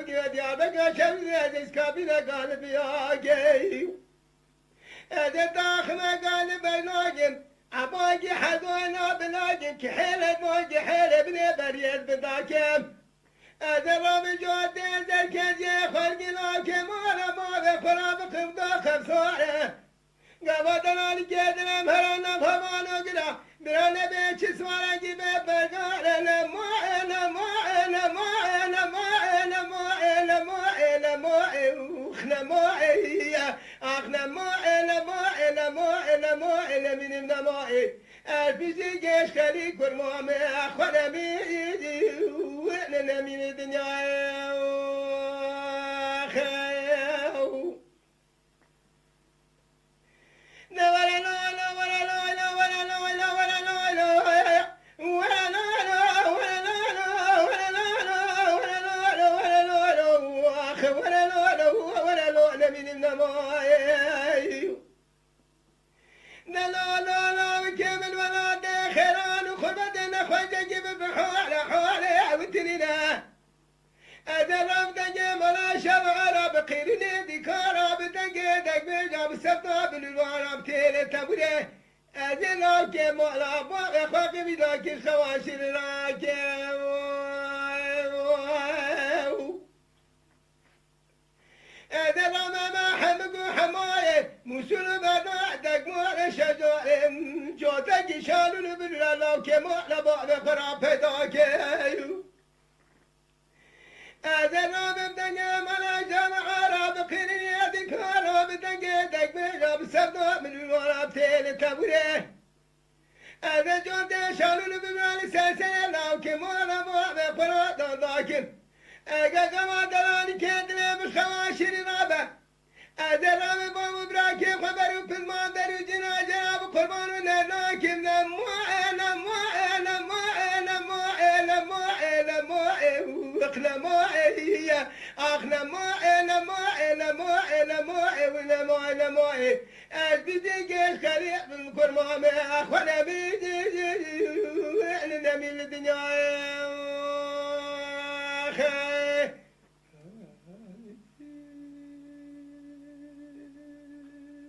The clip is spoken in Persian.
بگیر دیابه کشم از کابینه قلب یاگی از داخل قلب ناگم اباگی حزانا بناگم که حیل موجی حیل بنی برید بداکم از رام جاده زرکزی خلقی لاکم آلا ما به خراب خمدا خفصاره قوادنانی گدنم هرانم همانو گرا برانه به چی سوارنگی به برگاره نمو نمو نمو نمو نمو نمو نمو اخ نمو اخ نمو نمو نمو نمو نمینم نمو الفیزی گش خلی کرمام خودمی نمین دنیا که مولا باغ خاک میدا که خواشیر را که ادرام ما حمقو حمایه موسول بنا دقمار شجاع جوتا کی شالون بللا که مولا باغ خراب پیدا که ادرام دنیا ملا جمع عرب قیرین یادی کارا بدنگه دقمار بسفدا من وراب تیل تبوره از جوده شالون ببرانی سلسله لاو که مولا باغ خراب داکن اگه گمادرانی کندنه بخواشیر رابه ادرام بابو براکه خبرو پلمان درو جنا جناب قربانو نرناکم نمو نمو نمو نمو نمو نمو اقنمو اخ نمو نمو نمو نمو نمو نمو از بیدی گش خلیق من کرمام اخوانا بیدی نمیل دنیا خیر